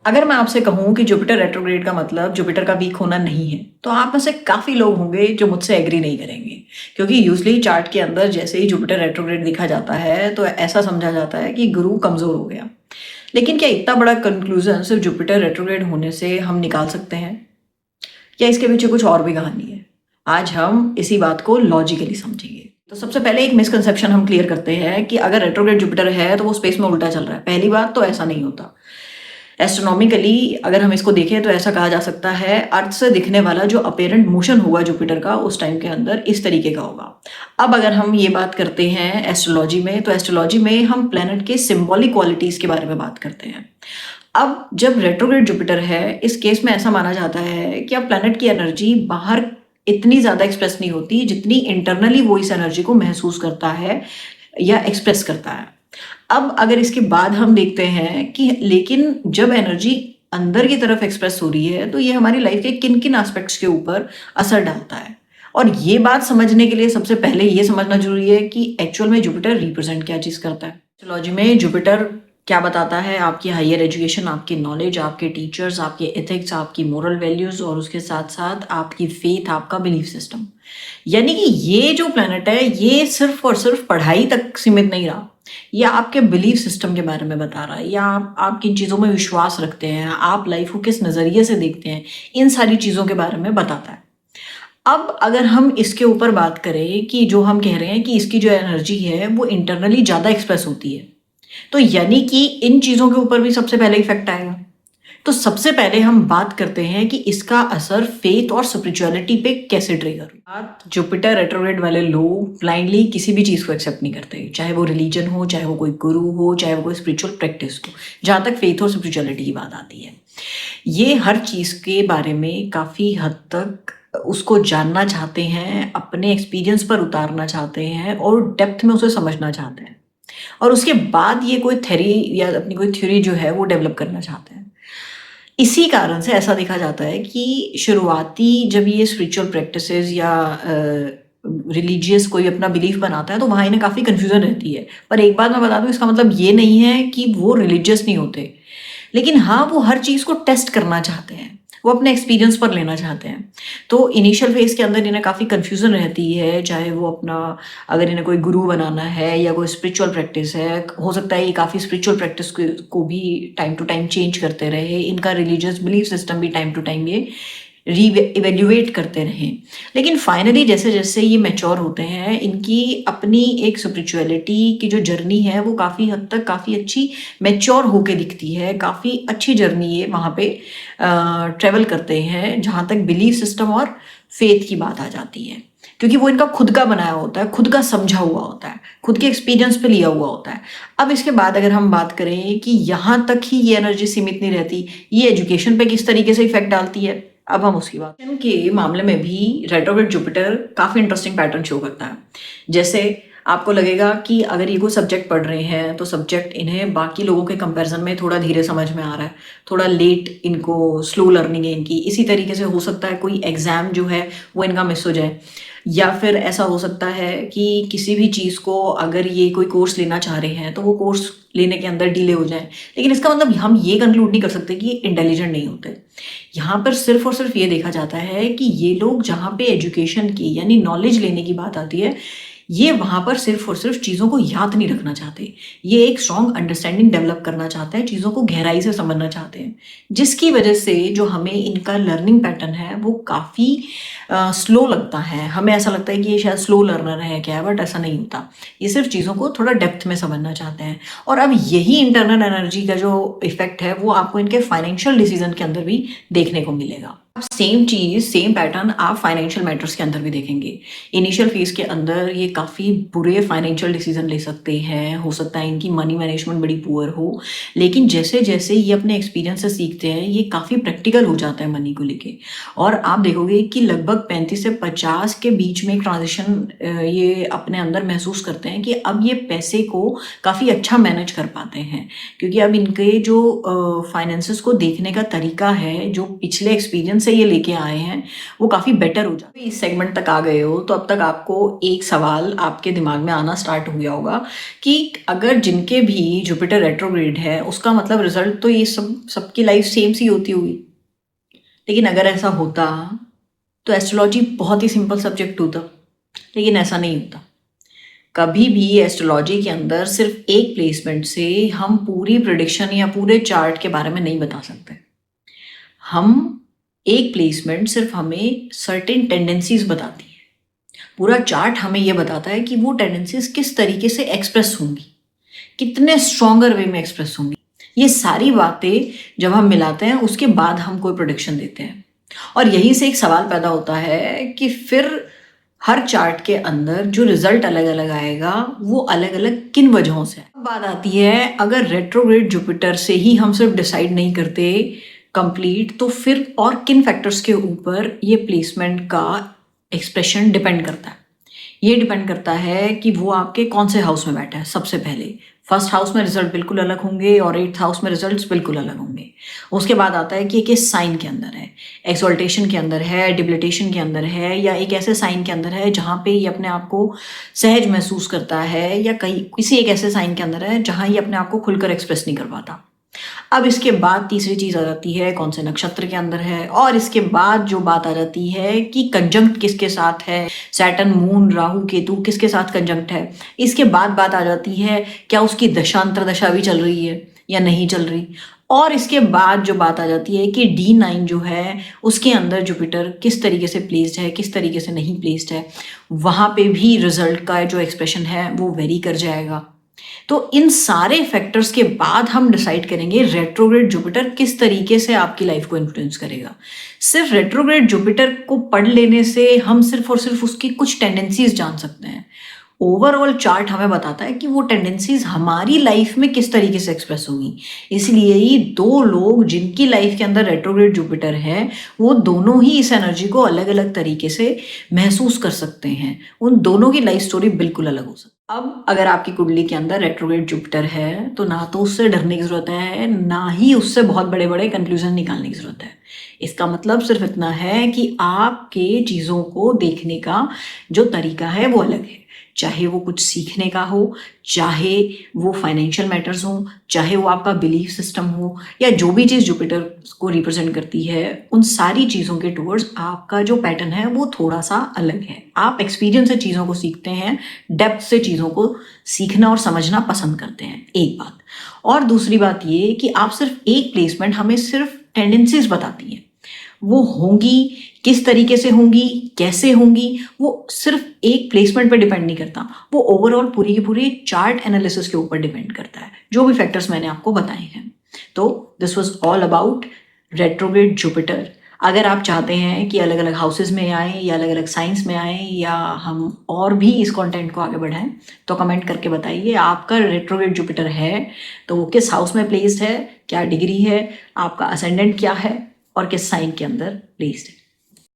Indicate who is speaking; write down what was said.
Speaker 1: अगर मैं आपसे कहूँ कि जुपिटर रेट्रोग्रेड का मतलब जुपिटर का वीक होना नहीं है, तो आप में से काफ़ी लोग होंगे जो मुझसे एग्री नहीं करेंगे। क्योंकि यूजुअली चार्ट के अंदर जैसे ही जुपिटर रेट्रोग्रेड दिखा जाता है, तो ऐसा समझा जाता है कि गुरु कमज़ोर हो गया। लेकिन क्या इतना बड़ा कंक्लूज़न सिर्फ जुपिटर रेट्रोग्रेड होने से हम निकाल सकते हैं? या इसके पीछे कुछ और भी कहानी है? आज हम इसी बात को लॉजिकली समझेंगे। तो सबसे पहले एक मिसकंसेप्शन हम क्लियर करते हैं कि अगर रेट्रोग्रेड जुपिटर है, तो वो स्पेस में उल्टा चल रहा है। पहली बात तो ऐसा नहीं होता। एस्ट्रोनॉमिकली अगर हम इसको देखें तो ऐसा कहा जा सकता है, अर्थ से दिखने वाला जो अपेरेंट मोशन होगा जुपिटर का उस टाइम के अंदर इस तरीके का होगा। अब अगर हम ये बात करते हैं एस्ट्रोलॉजी में, तो एस्ट्रोलॉजी में हम प्लैनेट के सिंबॉलिक क्वालिटीज के बारे में बात करते हैं। अब जब रेट्रोग्रेड जुपिटर है, इस केस में ऐसा माना जाता है कि अब प्लैनेट की एनर्जी बाहर इतनी ज़्यादा एक्सप्रेस नहीं होती जितनी इंटरनली वो इस एनर्जी को महसूस करता है या एक्सप्रेस करता है। अब अगर इसके बाद हम देखते हैं कि लेकिन जब एनर्जी अंदर की तरफ एक्सप्रेस हो रही है, तो ये हमारी लाइफ के किन किन एस्पेक्ट्स के ऊपर असर डालता है। और ये बात समझने के लिए सबसे पहले ये समझना जरूरी है कि एक्चुअल में जुपिटर रिप्रेजेंट क्या चीज़ करता है। एस्ट्रोलॉजी में जुपिटर क्या बताता है? आपकी हायर एजुकेशन, आपकी नॉलेज, आपके टीचर्स, आपके एथिक्स, आपकी मोरल वैल्यूज और उसके साथ साथ आपकी फेथ, आपका बिलीफ सिस्टम। यानी कि ये जो प्लैनेट है, ये सिर्फ और सिर्फ पढ़ाई तक सीमित नहीं रहा। ये आपके बिलीफ सिस्टम के बारे में बता रहा है, या आप किन चीज़ों में विश्वास रखते हैं, आप लाइफ को किस नज़रिए से देखते हैं, इन सारी चीज़ों के बारे में बताता है। अब अगर हम इसके ऊपर बात करें कि जो हम कह रहे हैं कि इसकी जो एनर्जी है वो इंटरनली ज़्यादा एक्सप्रेस होती है, तो यानी कि इन चीज़ों के ऊपर भी सबसे पहले इफेक्ट आएगा। तो सबसे पहले हम बात करते हैं कि इसका असर फेथ और स्पिरिचुअलिटी पे कैसे ट्रिगर बात। जुपिटर रेट्रोग्रेड वाले लोग ब्लाइंडली किसी भी चीज़ को एक्सेप्ट नहीं करते, चाहे वो रिलीजन हो, चाहे वो कोई गुरु हो, चाहे वो कोई स्पिरिचुअल प्रैक्टिस हो। जहाँ तक फेथ और स्पिरिचुअलिटी की बात आती है, ये हर चीज़ के बारे में काफ़ी हद तक उसको जानना चाहते हैं, अपने एक्सपीरियंस पर उतारना चाहते हैं और डेप्थ में उसे समझना चाहते हैं। और उसके बाद ये कोई थ्योरी या अपनी कोई थ्योरी जो है वो डेवलप करना चाहते हैं। इसी कारण से ऐसा देखा जाता है कि शुरुआती जब ये स्पिरिचुअल प्रैक्टिसेस या रिलीजियस कोई अपना बिलीफ बनाता है, तो वहाँ इन्हें काफ़ी कन्फ्यूज़न रहती है। पर एक बात मैं बता दूँ, इसका मतलब ये नहीं है कि वो रिलीजियस नहीं होते, लेकिन हाँ, वो हर चीज़ को टेस्ट करना चाहते हैं, वो अपने एक्सपीरियंस पर लेना चाहते हैं। तो इनिशियल फेज़ के अंदर इन्हें काफ़ी कन्फ्यूज़न रहती है, चाहे वो अपना अगर इन्हें कोई गुरु बनाना है या कोई स्पिरिचुअल प्रैक्टिस है, हो सकता है ये काफ़ी स्पिरिचुअल प्रैक्टिस को भी टाइम टू टाइम चेंज करते रहे, इनका रिलीजियस बिलीफ सिस्टम भी टाइम टू टाइम ये इवेल्युएट करते रहें। लेकिन फाइनली जैसे जैसे ये मैच्योर होते हैं, इनकी अपनी एक स्पिरिचुअलिटी की जो जर्नी है वो काफ़ी हद तक काफ़ी अच्छी मैच्योर होके दिखती है। काफ़ी अच्छी जर्नी ये वहाँ पे ट्रेवल करते हैं, जहाँ तक बिलीफ सिस्टम और फेथ की बात आ जाती है। क्योंकि वो इनका खुद का बनाया होता है, खुद का समझा हुआ होता है, खुद के एक्सपीरियंस पे लिया हुआ होता है। अब इसके बाद अगर हम बात करें कि यहाँ तक ही ये एनर्जी सीमित नहीं रहती, ये एजुकेशन पे किस तरीके से इफेक्ट डालती है, अब हम उसकी बात के मामले में भी रेट्रोग्रेड जुपिटर काफ़ी इंटरेस्टिंग पैटर्न शो करता है। जैसे आपको लगेगा कि अगर ये कोई सब्जेक्ट पढ़ रहे हैं, तो सब्जेक्ट इन्हें बाकी लोगों के कंपैरिजन में थोड़ा धीरे समझ में आ रहा है, थोड़ा लेट, इनको स्लो लर्निंग है इनकी। इसी तरीके से हो सकता है कोई एग्ज़ाम जो है वो इनका मिस हो जाए, या फिर ऐसा हो सकता है कि किसी भी चीज़ को अगर ये कोई कोर्स लेना चाह रहे हैं, तो वो कोर्स लेने के अंदर डिले हो जाए। लेकिन इसका मतलब हम ये कंक्लूड नहीं कर सकते कि ये इंटेलिजेंट नहीं होते। यहाँ पर सिर्फ और सिर्फ ये देखा जाता है कि ये लोग जहाँ पे एजुकेशन की यानी नॉलेज लेने की बात आती है, ये वहाँ पर सिर्फ और सिर्फ चीज़ों को याद नहीं रखना चाहते, ये एक स्ट्रॉन्ग अंडरस्टैंडिंग डेवलप करना चाहते हैं, चीज़ों को गहराई से समझना चाहते हैं, जिसकी वजह से जो हमें इनका लर्निंग पैटर्न है वो काफ़ी स्लो लगता है। हमें ऐसा लगता है कि ये शायद स्लो लर्नर है क्या, बट ऐसा नहीं होता। ये सिर्फ चीज़ों को थोड़ा डेप्थ में समझना चाहते हैं। और अब यही इंटरनल एनर्जी का जो इफेक्ट है वो आपको इनके फाइनेंशियल डिसीजन के अंदर भी देखने को मिलेगा। सेम चीज़, सेम पैटर्न आप फाइनेंशियल मैटर्स के अंदर भी देखेंगे। इनिशियल फेज के अंदर ये काफ़ी बुरे फाइनेंशियल डिसीजन ले सकते हैं, हो सकता है इनकी मनी मैनेजमेंट बड़ी पुअर हो, लेकिन जैसे जैसे ये अपने एक्सपीरियंस से सीखते हैं, ये काफ़ी प्रैक्टिकल हो जाता है मनी को लेके। और आप देखोगे कि लगभग 35 से 50 के बीच में एक ट्रांजिशन ये अपने अंदर महसूस करते हैं कि अब ये पैसे को काफ़ी अच्छा मैनेज कर पाते हैं, क्योंकि अब इनके जो फाइनेंसेस को देखने का तरीका है, जो पिछले एक्सपीरियंस से से ये लेके आए हैं वो काफ़ी बेटर हो जाए। इस सेगमेंट तक आ गए हो तो अब तक आपको एक सवाल आपके दिमाग में आना स्टार्ट हो गया होगा कि अगर जिनके भी जुपिटर रेट्रोग्रेड है उसका मतलब रिजल्ट तो ये सबकी लाइफ सेम सी होती होगी। लेकिन अगर ऐसा होता तो एस्ट्रोलॉजी बहुत ही सिंपल सब्जेक्ट होता, लेकिन ऐसा नहीं होता। कभी भी एस्ट्रोलॉजी के अंदर सिर्फ एक प्लेसमेंट से हम पूरी प्रिडिक्शन या पूरे चार्ट के बारे में नहीं बता सकते। हम एक प्लेसमेंट सिर्फ हमें सर्टेन टेंडेंसीज बताती है, पूरा चार्ट हमें यह बताता है कि वो टेंडेंसीज किस तरीके से एक्सप्रेस होंगी, कितने स्ट्रॉन्गर वे में एक्सप्रेस होंगी। ये सारी बातें जब हम मिलाते हैं उसके बाद हम कोई प्रोडिक्शन देते हैं। और यहीं से एक सवाल पैदा होता है कि फिर हर चार्ट के अंदर जो रिजल्ट अलग अलग आएगा वो अलग अलग किन वजहों से। बात आती है अगर रेट्रोग्रेड जुपिटर से ही हम सिर्फ डिसाइड नहीं करते कंप्लीट, तो फिर और किन फैक्टर्स के ऊपर ये प्लेसमेंट का एक्सप्रेशन डिपेंड करता है। ये डिपेंड करता है कि वो आपके कौन से हाउस में बैठा है। सबसे पहले फर्स्ट हाउस में रिजल्ट बिल्कुल अलग होंगे और 8th हाउस में रिजल्ट्स बिल्कुल अलग होंगे। उसके बाद आता है कि ये किस साइन के अंदर है, एक्सॉल्टेशन के अंदर है, डिबिलिटेशन के अंदर है, या एक ऐसे साइन के अंदर है जहाँ पे ये अपने आप को सहज महसूस करता है, या कहीं किसी एक ऐसे साइन के अंदर है जहाँ ये अपने आप को खुलकर एक्सप्रेस नहीं कर पाता। अब इसके बाद तीसरी चीज आ जाती है कौन से नक्षत्र के अंदर है, और इसके बाद जो बात आ जाती है कि कंजंक्ट किसके साथ है, सैटर्न मून राहु केतु किसके साथ कंजंक्ट है। इसके बाद बात आ जाती है क्या उसकी दशांतर दशा भी चल रही है या नहीं चल रही। और इसके बाद जो बात आ जाती है कि D9 जो है उसके अंदर जुपिटर किस तरीके से प्लेस्ड है, किस तरीके से नहीं प्लेस्ड है। वहाँ पे भी रिजल्ट का जो एक्सप्रेशन है वो वेरी कर जाएगा। तो इन सारे फैक्टर्स के बाद हम डिसाइड करेंगे रेट्रोग्रेड जुपिटर किस तरीके से आपकी लाइफ को इन्फ्लुएंस करेगा। सिर्फ रेट्रोग्रेड जुपिटर को पढ़ लेने से हम सिर्फ और सिर्फ उसकी कुछ टेंडेंसीज जान सकते हैं। ओवरऑल चार्ट हमें बताता है कि वो टेंडेंसीज हमारी लाइफ में किस तरीके से एक्सप्रेस होंगी। इसलिए ही दो लोग जिनकी लाइफ के अंदर रेट्रोग्रेड जुपिटर है वो दोनों ही इस एनर्जी को अलग अलग तरीके से महसूस कर सकते हैं। उन दोनों की लाइफ स्टोरी बिल्कुल अलग हो सकती है। अब अगर आपकी कुंडली के अंदर रेट्रोग्रेड जुपिटर है तो ना तो उससे डरने की जरूरत है, ना ही उससे बहुत बड़े बड़े कंक्लूजन निकालने की जरूरत है। इसका मतलब सिर्फ इतना है कि आपके चीज़ों को देखने का जो तरीका है वो अलग है। चाहे वो कुछ सीखने का हो, चाहे वो फाइनेंशियल मैटर्स हो, चाहे वो आपका बिलीफ सिस्टम हो, या जो भी चीज़ जुपिटर को रिप्रेजेंट करती है, उन सारी चीज़ों के टूवर्ड्स आपका जो पैटर्न है वो थोड़ा सा अलग है। आप एक्सपीरियंस से चीज़ों को सीखते हैं, डेप्थ से चीज़ों को सीखना और समझना पसंद करते हैं, एक बात। और दूसरी बात ये कि आप सिर्फ एक प्लेसमेंट हमें सिर्फ टेंडेंसीज बताती है, वो होंगी किस तरीके से होंगी, कैसे होंगी, वो सिर्फ एक प्लेसमेंट पे डिपेंड नहीं करता, वो ओवरऑल पूरी की पूरी चार्ट एनालिसिस के ऊपर डिपेंड करता है, जो भी फैक्टर्स मैंने आपको बताए हैं। तो this was all about retrograde Jupiter. अगर आप चाहते हैं कि अलग अलग हाउसेज में आए या अलग अलग साइंस में आए या हम और भी इस कंटेंट को आगे बढ़ाएं, तो कमेंट करके बताइए आपका रेट्रोग्रेड जुपिटर है तो वो किस हाउस में प्लेस्ड है, क्या डिग्री है, आपका असेंडेंट क्या है और किस साइन के अंदर प्लेस्ड है।